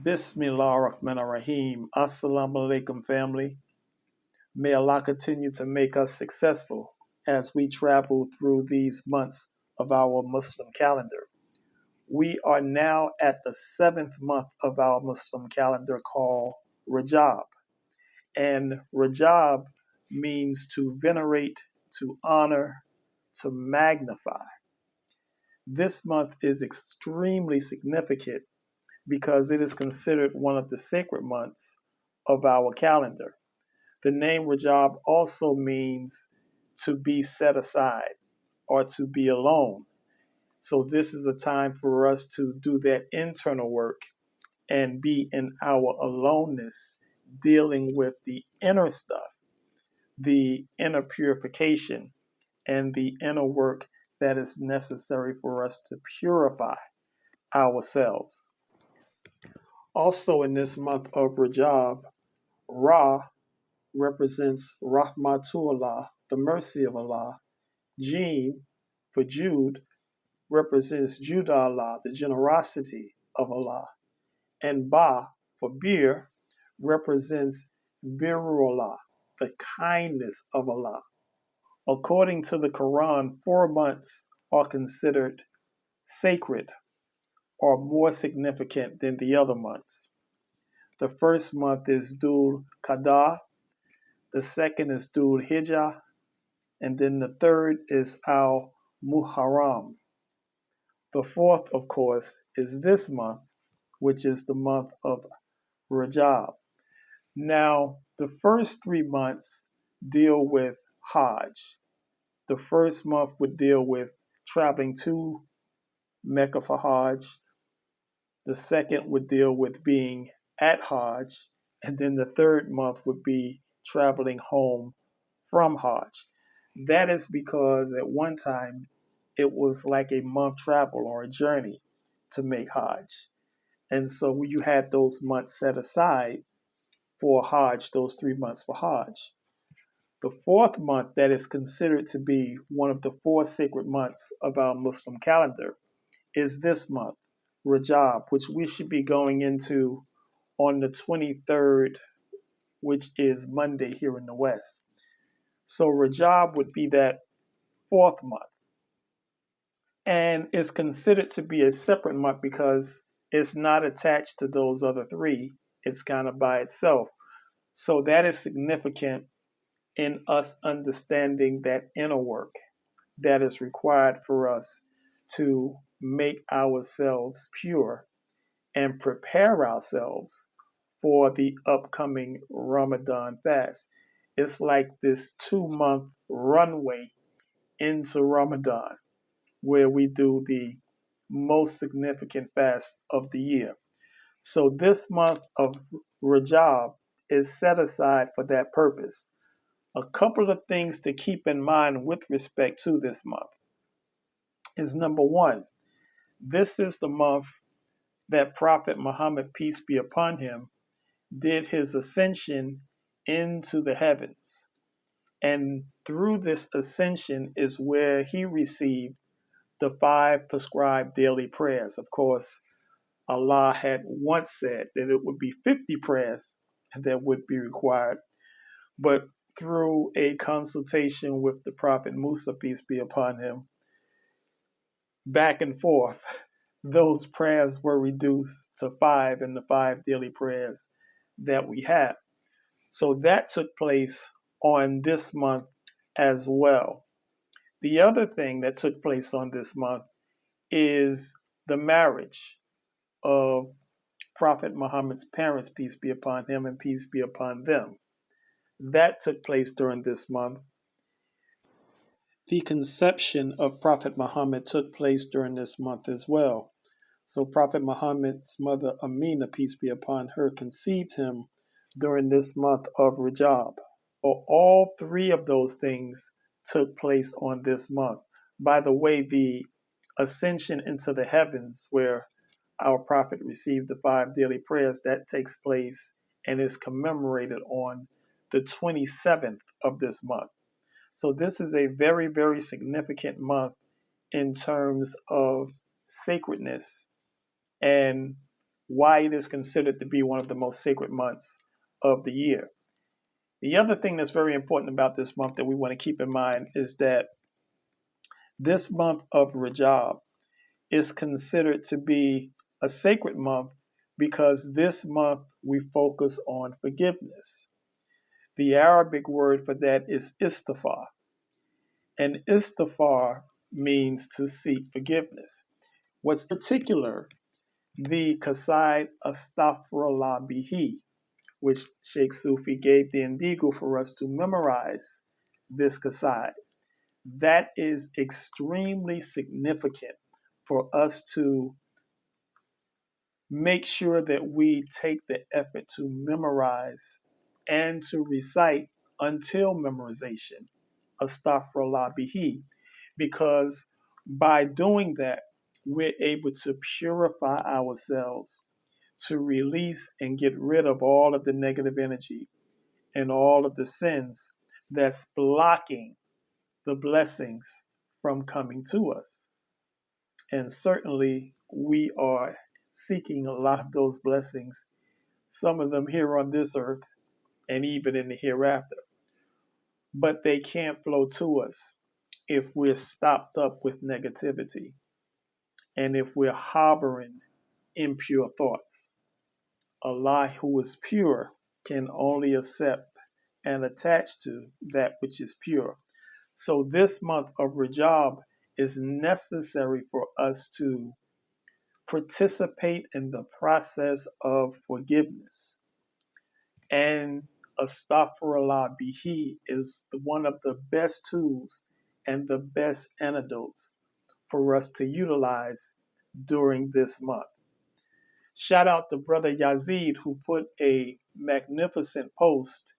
Bismillah ar-Rahman ar-Rahim. Assalamu alaikum, family. May Allah continue to make us successful as we travel through these months of our Muslim calendar. We are now at the 7th month of our Muslim calendar called Rajab. And Rajab means to venerate, to honor, to magnify. This month is extremely significant because it is considered one of the sacred months of our calendar. The name Rajab also means to be set aside or to be alone. So this is a time for us to do that internal work and be in our aloneness, dealing with the inner stuff, the inner purification, and the inner work that is necessary for us to purify ourselves. Also, in this month of Rajab, Ra represents Rahmatullah, the mercy of Allah. Jeen, for Jude, represents Judallah, the generosity of Allah. And Ba, for Beer, represents Birullah, the kindness of Allah. According to the Quran, 4 months are considered sacred or more significant than the other months. The first month is Dhul Qa'dah, the second is Dhul Hijjah, and then the third is Al Muharram. The fourth, of course, is this month, which is the month of Rajab. Now, the first 3 months deal with Hajj. The first month would deal with traveling to Mecca for Hajj. The second would deal with being at Hajj. And then the third month would be traveling home from Hajj. That is because at one time it was like a month travel or a journey to make Hajj. And so you had those months set aside for Hajj, those 3 months for Hajj. The fourth month that is considered to be one of the 4 sacred months of our Muslim calendar is this month, Rajab, which we should be going into on the 23rd, which is Monday here in the West. So Rajab would be that 4th month. And it's considered to be a separate month because it's not attached to those other 3. It's kind of by itself. So that is significant in us understanding that inner work that is required for us to make ourselves pure and prepare ourselves for the upcoming Ramadan fast. It's like this 2-month runway into Ramadan where we do the most significant fast of the year. So this month of Rajab is set aside for that purpose. A couple of things to keep in mind with respect to this month is number 1, this is the month that Prophet Muhammad, peace be upon him, did his ascension into the heavens. And through this ascension is where he received the 5 prescribed daily prayers. Of course, Allah had once said that it would be 50 prayers that would be required. But through a consultation with the Prophet Musa, peace be upon him, back and forth, those prayers were reduced to 5 in the 5 daily prayers that we have. So that took place on this month as well. The other thing that took place on this month is the marriage of Prophet Muhammad's parents, peace be upon him and peace be upon them. That took place during this month. The conception of Prophet Muhammad took place during this month as well. So Prophet Muhammad's mother Amina, peace be upon her, conceived him during this month of Rajab. All 3 of those things took place on this month. By the way, the ascension into the heavens, where our prophet received the 5 daily prayers, that takes place and is commemorated on the 27th of this month. So this is a very, very significant month in terms of sacredness and why it is considered to be one of the most sacred months of the year. The other thing that's very important about this month that we want to keep in mind is that this month of Rajab is considered to be a sacred month because this month we focus on forgiveness. The Arabic word for that is istighfar, and istighfar means to seek forgiveness. What's particular, the Qasid Astaghfirullah Bihi, which Sheikh Sufi gave the indigo for us to memorize this Qasid. That is extremely significant for us to make sure that we take the effort to memorize and to recite until memorization, astaghfirullah bihi, because by doing that, we're able to purify ourselves, to release and get rid of all of the negative energy and all of the sins that's blocking the blessings from coming to us. And certainly, we are seeking a lot of those blessings, some of them here on this earth and even in the hereafter. But they can't flow to us if we're stopped up with negativity and if we're harboring impure thoughts. Allah, who is pure, can only accept and attach to that which is pure. So, this month of Rajab is necessary for us to participate in the process of forgiveness. And astaghfirullah bihi is one of the best tools and the best antidotes for us to utilize during this month. Shout out to Brother Yazid, who put a magnificent post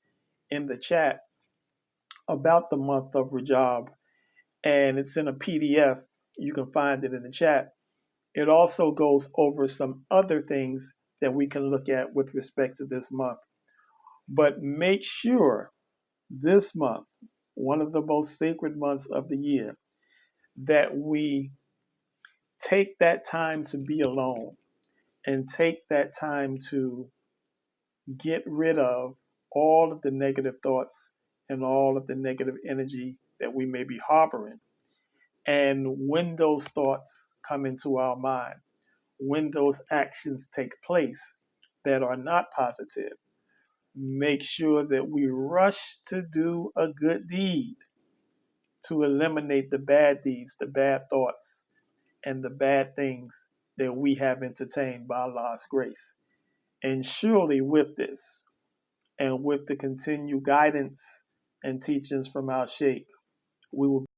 in the chat about the month of Rajab, and it's in a PDF. You can find it in the chat. It also goes over some other things that we can look at with respect to this month. But make sure this month, one of the most sacred months of the year, that we take that time to be alone and take that time to get rid of all of the negative thoughts and all of the negative energy that we may be harboring. And when those thoughts come into our mind, when those actions take place that are not positive, make sure that we rush to do a good deed to eliminate the bad deeds, the bad thoughts, and the bad things that we have entertained by Allah's grace. And surely with this, and with the continued guidance and teachings from our Sheikh, we will